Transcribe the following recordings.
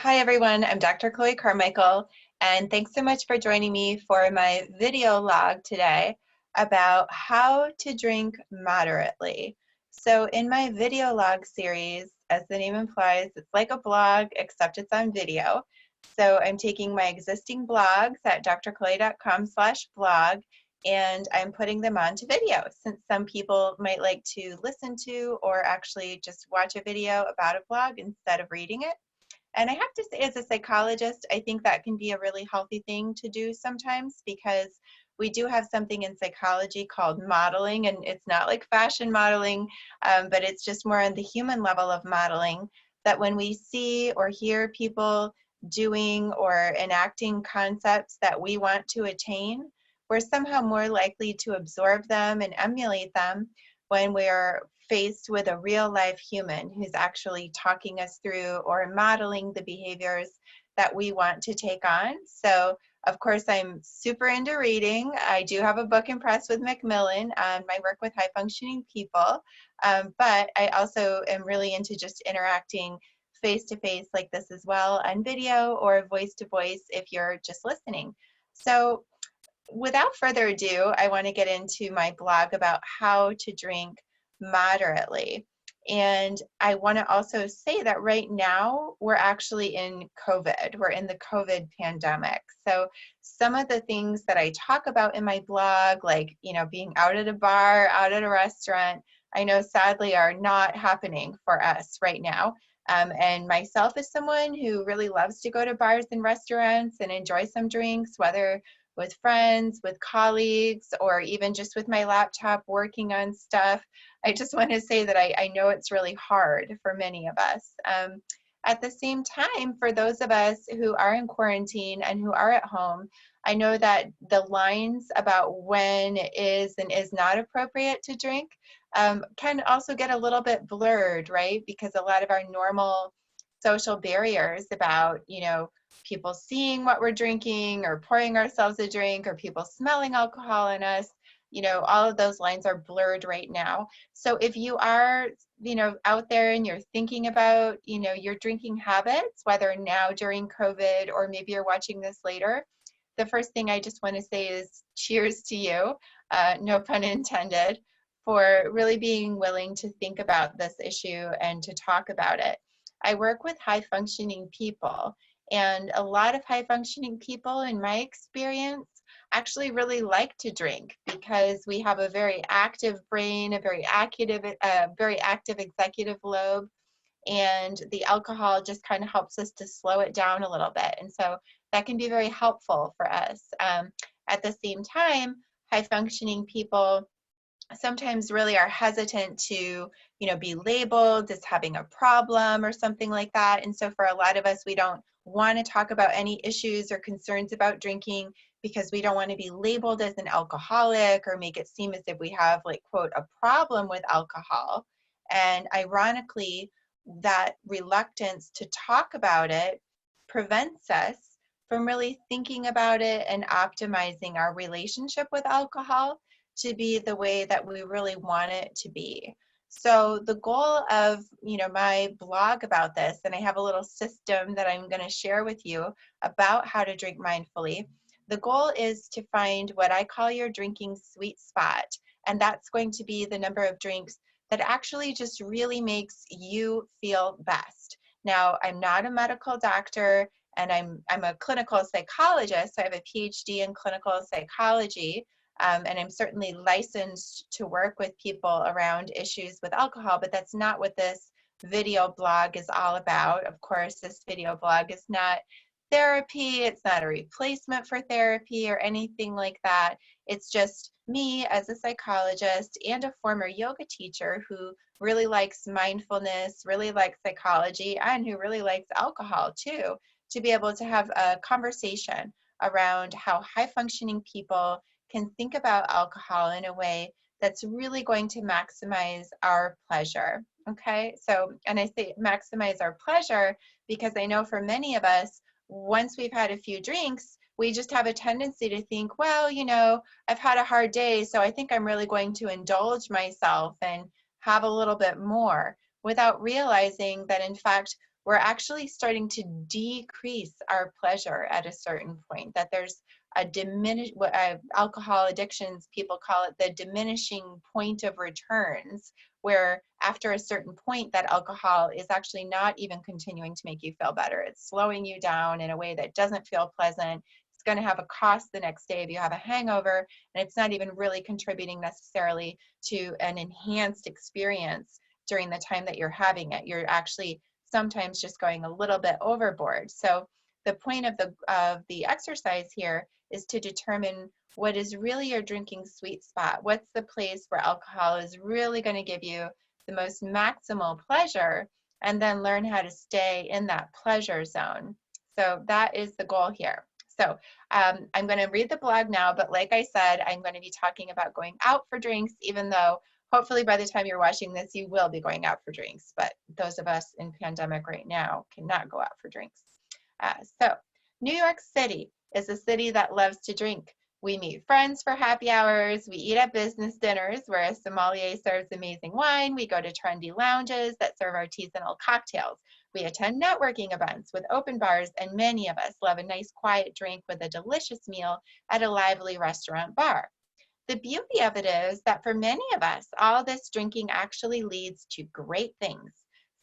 Hi everyone, I'm Dr. Chloe Carmichael, and thanks so much for joining me for my video log today about how to drink moderately. So in my video log series, as the name implies, it's like a blog except it's on video. So I'm taking my existing blogs at drchloe.com/blog and I'm putting them onto video since some people might like to listen to or actually just watch a video about a blog instead of reading it. And I have to say, as a psychologist, I think that can be a really healthy thing to do sometimes because we do have something in psychology called modeling, and it's not like fashion modeling, but it's just more on the human level of modeling, that when we see or hear people doing or enacting concepts that we want to attain, we're somehow more likely to absorb them and emulate them when we're faced with a real life human who's actually talking us through or modeling the behaviors that we want to take on. So of course, I'm super into reading. I do have a book in press with Macmillan on my work with high functioning people, but I also am really into just interacting face to face like this as well on video or voice to voice if you're just listening. So without further ado, I want to get into my blog about how to drink moderately. And I want to also say that right now we're actually in COVID. We're in the COVID pandemic. So some of the things that I talk about in my blog, like, being out at a bar, out at a restaurant, I know sadly are not happening for us right now. And myself as someone who really loves to go to bars and restaurants and enjoy some drinks, whether with friends, with colleagues, or even just with my laptop working on stuff. I just want to say that I know it's really hard for many of us. At the same time, for those of us who are in quarantine and who are at home, I know that the lines about when it is and is not appropriate to drink can also get a little bit blurred, right? Because a lot of our normal social barriers about, people seeing what we're drinking or pouring ourselves a drink or people smelling alcohol in us, all of those lines are blurred right now. So if you are, out there and you're thinking about, your drinking habits, whether now during COVID or maybe you're watching this later, the first thing I just want to say is cheers to you, no pun intended, for really being willing to think about this issue and to talk about it. I work with high functioning people, and a lot of high functioning people, in my experience, actually really like to drink because we have a very active brain, a very active executive lobe, and the alcohol just kind of helps us to slow it down a little bit. And so that can be very helpful for us. At the same time, high functioning people sometimes really are hesitant to, be labeled as having a problem or something like that. And so for a lot of us, we don't want to talk about any issues or concerns about drinking because we don't want to be labeled as an alcoholic or make it seem as if we have, like, quote, a problem with alcohol. And ironically, that reluctance to talk about it prevents us from really thinking about it and optimizing our relationship with alcohol to be the way that we really want it to be. So the goal of, my blog about this, and I have a little system that I'm going to share with you about how to drink mindfully. The goal is to find what I call your drinking sweet spot, and that's going to be the number of drinks that actually just really makes you feel best. Now, I'm not a medical doctor, and I'm a clinical psychologist. So I have a PhD in clinical psychology. And I'm certainly licensed to work with people around issues with alcohol, but that's not what this video blog is all about. Of course, this video blog is not therapy. It's not a replacement for therapy or anything like that. It's just me as a psychologist and a former yoga teacher who really likes mindfulness, really likes psychology, and who really likes alcohol too, to be able to have a conversation around how high functioning people can think about alcohol in a way that's really going to maximize our pleasure. Okay, so, and I say maximize our pleasure because I know for many of us, once we've had a few drinks, we just have a tendency to think, well, I've had a hard day, so I think I'm really going to indulge myself and have a little bit more, without realizing that in fact we're actually starting to decrease our pleasure at a certain point, that there's a what alcohol addictions, people call it the diminishing point of returns, where after a certain point that alcohol is actually not even continuing to make you feel better. It's slowing you down in a way that doesn't feel pleasant. It's going to have a cost the next day if you have a hangover, and it's not even really contributing necessarily to an enhanced experience during the time that you're having it. You're actually sometimes just going a little bit overboard. So the point of the exercise here is to determine what is really your drinking sweet spot. What's the place where alcohol is really going to give you the most maximal pleasure, and then learn how to stay in that pleasure zone. So that is the goal here. So I'm going to read the blog now, but like I said, I'm going to be talking about going out for drinks, even though hopefully by the time you're watching this, you will be going out for drinks. But those of us in pandemic right now cannot go out for drinks. So New York City is a city that loves to drink. We meet friends for happy hours. We eat at business dinners where a sommelier serves amazing wine. We go to trendy lounges that serve artisanal cocktails. We attend networking events with open bars, and many of us love a nice quiet drink with a delicious meal at a lively restaurant bar. The beauty of it is that for many of us, all this drinking actually leads to great things.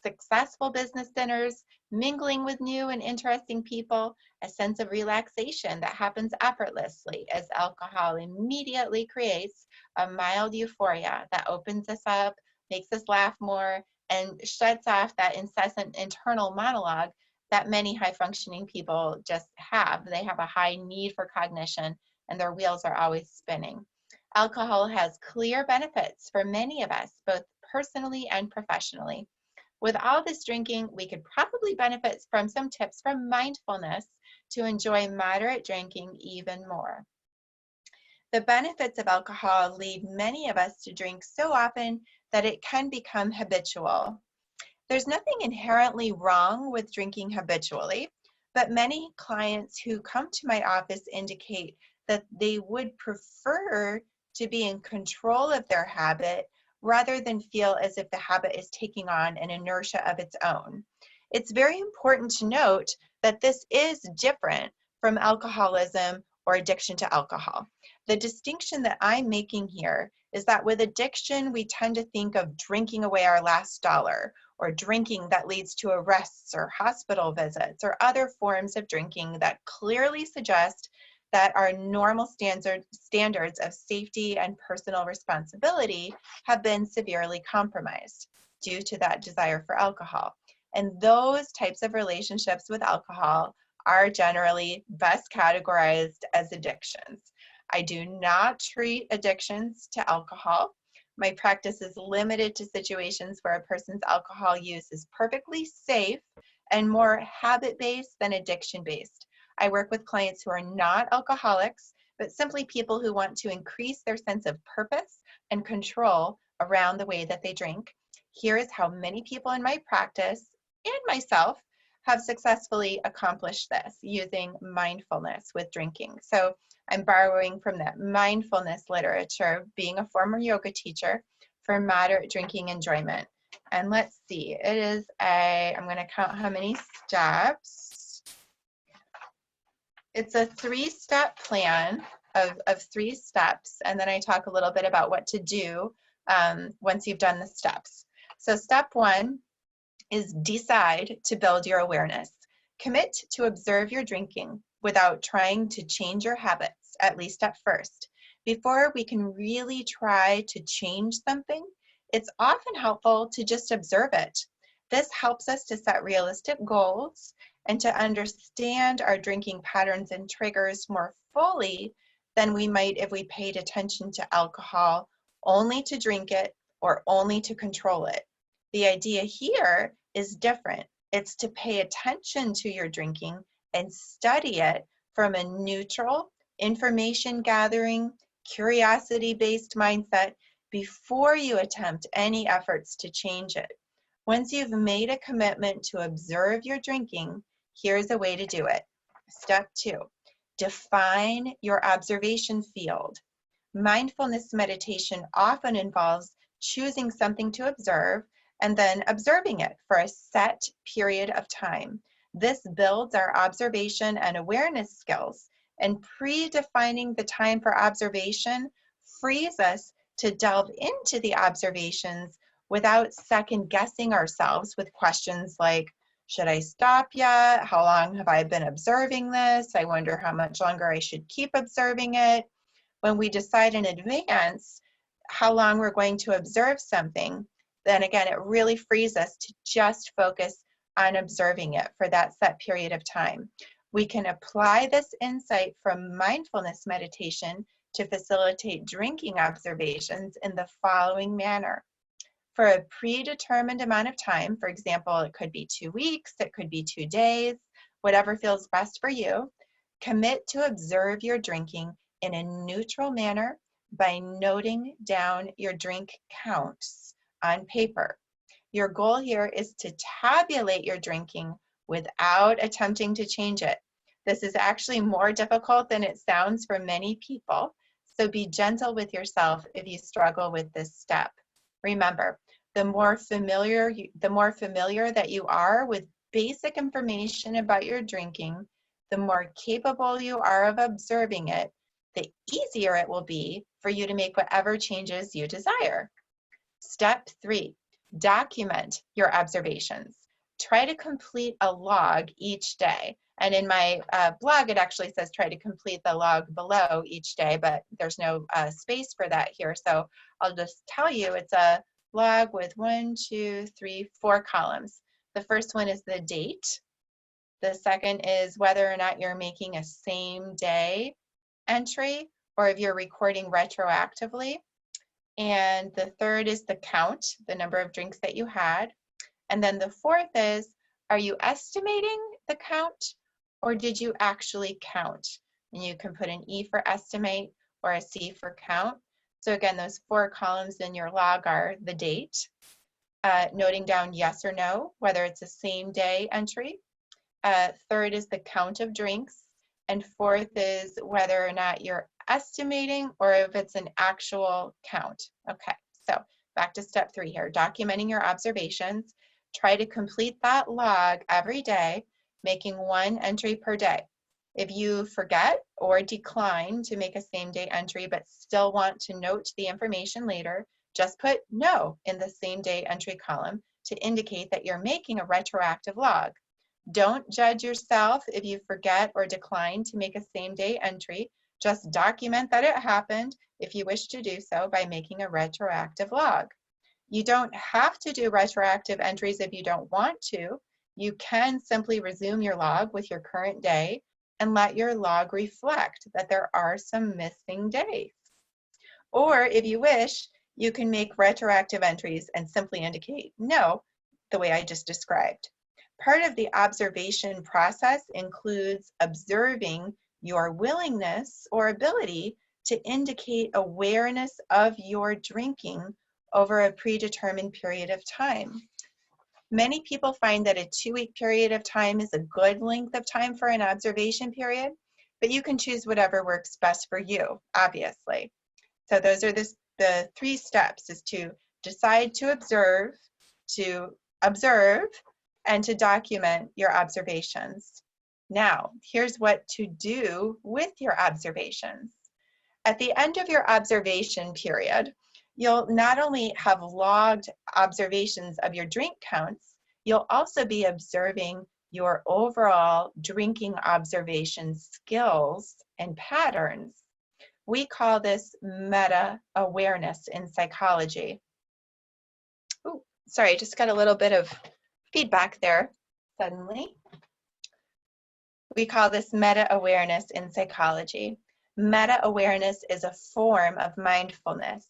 Successful business dinners, mingling with new and interesting people, a sense of relaxation that happens effortlessly as alcohol immediately creates a mild euphoria that opens us up, makes us laugh more, and shuts off that incessant internal monologue that many high-functioning people just have. They have a high need for cognition, and their wheels are always spinning. Alcohol has clear benefits for many of us, both personally and professionally. With all this drinking, we could probably benefit from some tips from mindfulness to enjoy moderate drinking even more. The benefits of alcohol lead many of us to drink so often that it can become habitual. There's nothing inherently wrong with drinking habitually, but many clients who come to my office indicate that they would prefer to be in control of their habit rather than feel as if the habit is taking on an inertia of its own. It's very important to note that this is different from alcoholism or addiction to alcohol. The distinction that I'm making here is that with addiction, we tend to think of drinking away our last dollar, or drinking that leads to arrests or hospital visits, or other forms of drinking that clearly suggest that our normal standards of safety and personal responsibility have been severely compromised due to that desire for alcohol. And those types of relationships with alcohol are generally best categorized as addictions. I do not treat addictions to alcohol. My practice is limited to situations where a person's alcohol use is perfectly safe and more habit-based than addiction-based. I work with clients who are not alcoholics, but simply people who want to increase their sense of purpose and control around the way that they drink. Here is how many people in my practice and myself have successfully accomplished this using mindfulness with drinking. So I'm borrowing from that mindfulness literature, being a former yoga teacher, for moderate drinking enjoyment. And let's see, it is I'm going to count how many steps. It's a 3-step plan of 3 steps, and then I talk a little bit about what to do once you've done the steps. So step 1 is decide to build your awareness. Commit to observe your drinking without trying to change your habits, at least at first. Before we can really try to change something, it's often helpful to just observe it. This helps us to set realistic goals and to understand our drinking patterns and triggers more fully than we might if we paid attention to alcohol only to drink it or only to control it. The idea here is different. It's to pay attention to your drinking and study it from a neutral, information gathering, curiosity-based mindset before you attempt any efforts to change it. Once you've made a commitment to observe your drinking, here's a way to do it. Step 2, define your observation field. Mindfulness meditation often involves choosing something to observe and then observing it for a set period of time. This builds our observation and awareness skills, and predefining the time for observation frees us to delve into the observations without second guessing ourselves with questions like, should I stop yet? How long have I been observing this? I wonder how much longer I should keep observing it. When we decide in advance how long we're going to observe something, then again, it really frees us to just focus on observing it for that set period of time. We can apply this insight from mindfulness meditation to facilitate drinking observations in the following manner. For a predetermined amount of time, for example, it could be 2 weeks, it could be 2 days, whatever feels best for you, commit to observe your drinking in a neutral manner by noting down your drink counts on paper. Your goal here is to tabulate your drinking without attempting to change it. This is actually more difficult than it sounds for many people, so be gentle with yourself if you struggle with this step. Remember, the more familiar that you are with basic information about your drinking, the more capable you are of observing it, the easier it will be for you to make whatever changes you desire. Step 3, document your observations. Try to complete a log each day. And in my blog, it actually says try to complete the log below each day, but there's no space for that here. So I'll just tell you it's a log with 4 columns. The first one is the date. The second is whether or not you're making a same day entry or if you're recording retroactively. And the third is the count, the number of drinks that you had. And then the fourth is, are you estimating the count or did you actually count? And you can put an E for estimate or a C for count. So again, those 4 columns in your log are the date, noting down yes or no, whether it's a same day entry. Third is the count of drinks. And fourth is whether or not you're estimating or if it's an actual count. Okay, so back to step 3 here, documenting your observations. Try to complete that log every day, making 1 entry per day. If you forget or decline to make a same day entry but still want to note the information later, just put no in the same day entry column to indicate that you're making a retroactive log. Don't judge yourself if you forget or decline to make a same day entry. Just document that it happened if you wish to do so by making a retroactive log. You don't have to do retroactive entries if you don't want to. You can simply resume your log with your current day and let your log reflect that there are some missing days. Or if you wish, you can make retroactive entries and simply indicate no, the way I just described. Part of the observation process includes observing your willingness or ability to indicate awareness of your drinking over a predetermined period of time. Many people find that a 2-week period of time is a good length of time for an observation period, but you can choose whatever works best for you, obviously. So those are the 3 steps, is to decide to observe, and to document your observations. Now, here's what to do with your observations. At the end of your observation period, you'll not only have logged observations of your drink counts, you'll also be observing your overall drinking observation skills and patterns. We call this meta-awareness in psychology. Ooh, sorry, I just got a little bit of feedback there suddenly. We call this meta-awareness in psychology. Meta-awareness is a form of mindfulness.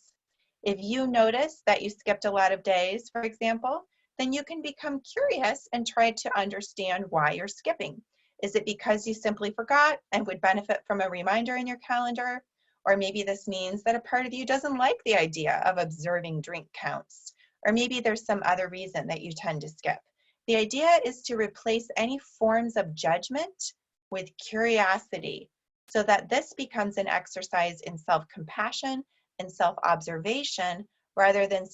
If you notice that you skipped a lot of days, for example, then you can become curious and try to understand why you're skipping. Is it because you simply forgot and would benefit from a reminder in your calendar? Or maybe this means that a part of you doesn't like the idea of observing drink counts. Or maybe there's some other reason that you tend to skip. The idea is to replace any forms of judgment with curiosity so that this becomes an exercise in self-compassion and self-observation rather than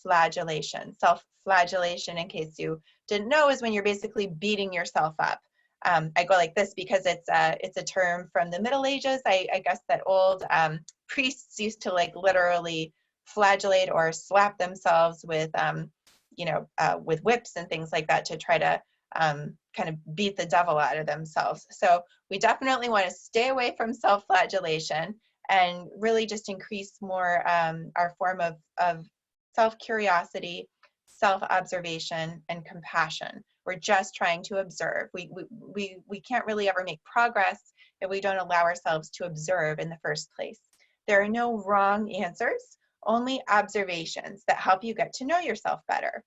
self-flagellation. Self-flagellation, in case you didn't know, is when you're basically beating yourself up. I go like this because it's a term from the Middle Ages. I guess that old priests used to like literally flagellate or slap themselves with with whips and things like that to try to kind of beat the devil out of themselves. So we definitely want to stay away from self-flagellation and really just increase more our form of self-curiosity, self-observation, and compassion. We're just trying to observe. We can't really ever make progress if we don't allow ourselves to observe in the first place. There are no wrong answers, only observations that help you get to know yourself better.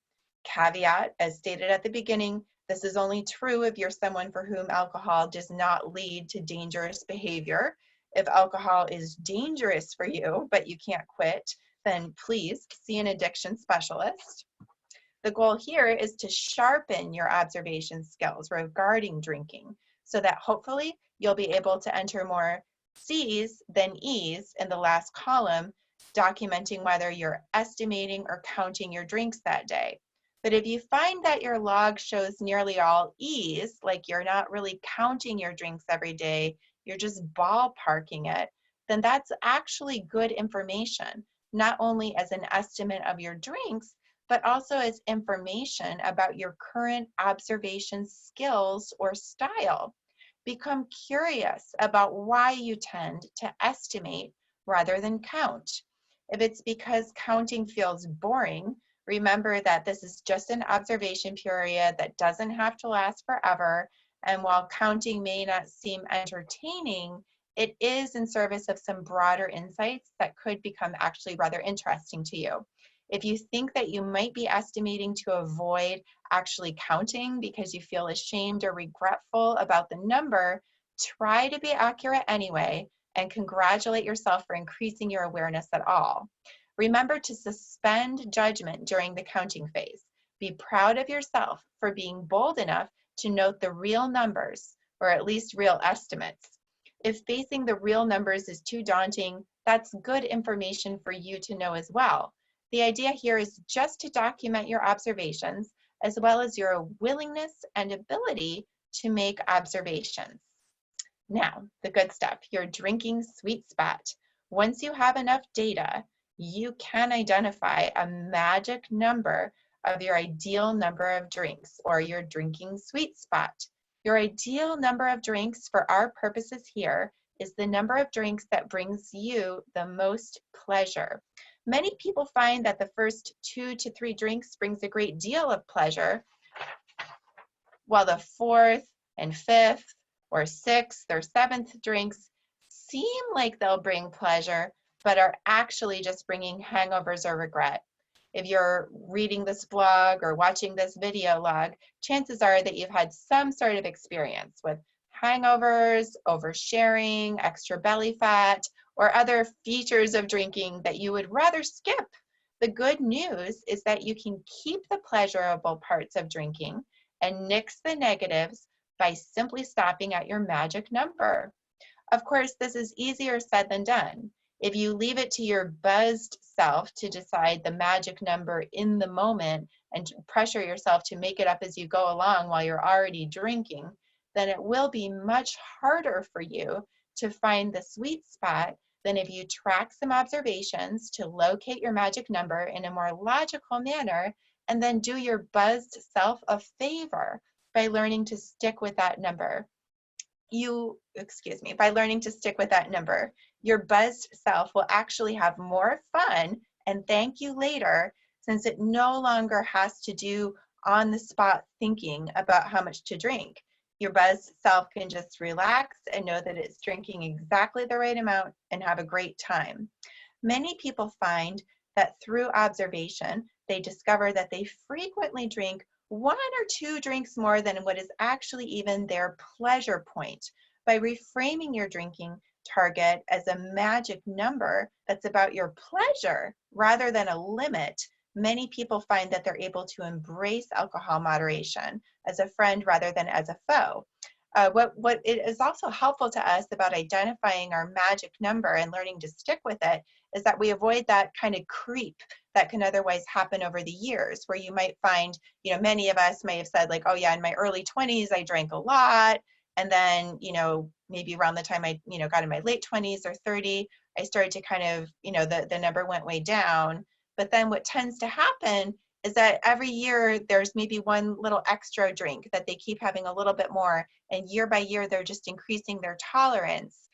Caveat, as stated at the beginning, this is only true if you're someone for whom alcohol does not lead to dangerous behavior. If alcohol is dangerous for you, but you can't quit, then please see an addiction specialist. The goal here is to sharpen your observation skills regarding drinking so that hopefully you'll be able to enter more C's than E's in the last column, documenting whether you're estimating or counting your drinks that day. But if you find that your log shows nearly all E's, like you're not really counting your drinks every day, you're just ballparking it, then that's actually good information, not only as an estimate of your drinks, but also as information about your current observation skills or style. Become curious about why you tend to estimate rather than count. If it's because counting feels boring, remember that this is just an observation period that doesn't have to last forever. And while counting may not seem entertaining, it is in service of some broader insights that could become actually rather interesting to you. If you think that you might be estimating to avoid actually counting because you feel ashamed or regretful about the number, try to be accurate anyway and congratulate yourself for increasing your awareness at all. Remember to suspend judgment during the counting phase. Be proud of yourself for being bold enough to note the real numbers, or at least real estimates. If facing the real numbers is too daunting, that's good information for you to know as well. The idea here is just to document your observations as well as your willingness and ability to make observations. Now, the good stuff, your drinking sweet spot. Once you have enough data, you can identify a magic number of your ideal number of drinks or your drinking sweet spot. Your ideal number of drinks for our purposes here is the number of drinks that brings you the most pleasure. Many people find that the first 2 to 3 drinks brings a great deal of pleasure, while the 4th and 5th or 6th or 7th drinks seem like they'll bring pleasure, but are actually just bringing hangovers or regret. If you're reading this blog or watching this video log, chances are that you've had some sort of experience with hangovers, oversharing, extra belly fat, or other features of drinking that you would rather skip. The good news is that you can keep the pleasurable parts of drinking and nix the negatives by simply stopping at your magic number. Of course, this is easier said than done. If you leave it to your buzzed self to decide the magic number in the moment and pressure yourself to make it up as you go along while you're already drinking, then it will be much harder for you to find the sweet spot than if you track some observations to locate your magic number in a more logical manner and then do your buzzed self a favor by learning to stick with that number. By learning to stick with that number, your buzzed self will actually have more fun and thank you later, since it no longer has to do on-the-spot thinking about how much to drink. Your buzzed self can just relax and know that it's drinking exactly the right amount and have a great time. Many people find that through observation, they discover that they frequently drink 1 or 2 drinks more than what is actually even their pleasure point. By reframing your drinking target as a magic number that's about your pleasure rather than a limit, many people find that they're able to embrace alcohol moderation as a friend rather than as a foe. What it is also helpful to us about identifying our magic number and learning to stick with it is that we avoid that kind of creep that can otherwise happen over the years, where you might find, many of us may have said like, oh yeah, in my early 20s, I drank a lot. And then, maybe around the time I, got in my late 20s or 30, I started to kind of, the number went way down. But then what tends to happen is that every year there's maybe one little extra drink that they keep having a little bit more. And year by year, they're just increasing their tolerance.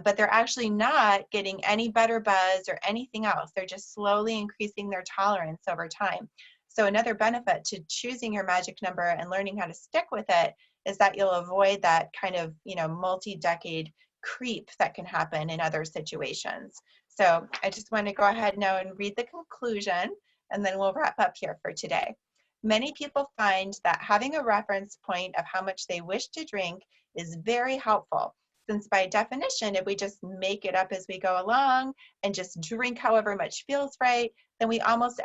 But they're actually not getting any better buzz or anything else. They're just slowly increasing their tolerance over time. So another benefit to choosing your magic number and learning how to stick with it is that you'll avoid that kind of, multi-decade creep that can happen in other situations. So I just want to go ahead now and read the conclusion, and then we'll wrap up here for today. Many people find that having a reference point of how much they wish to drink is very helpful, since by definition, if we just make it up as we go along and just drink however much feels right, then we almost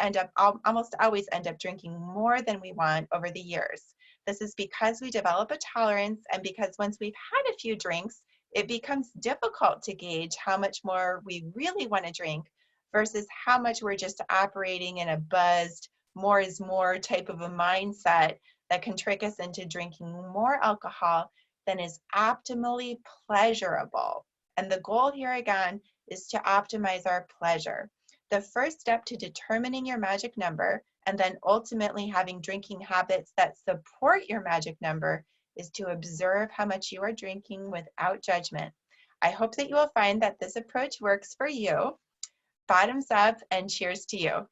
always end up drinking more than we want over the years. This is because we develop a tolerance, and because once we've had a few drinks, it becomes difficult to gauge how much more we really want to drink versus how much we're just operating in a buzzed, more is more type of a mindset that can trick us into drinking more alcohol than is optimally pleasurable. And the goal here again is to optimize our pleasure. The first step to determining your magic number and then ultimately having drinking habits that support your magic number is to observe how much you are drinking without judgment. I hope that you will find that this approach works for you. Bottoms up and cheers to you.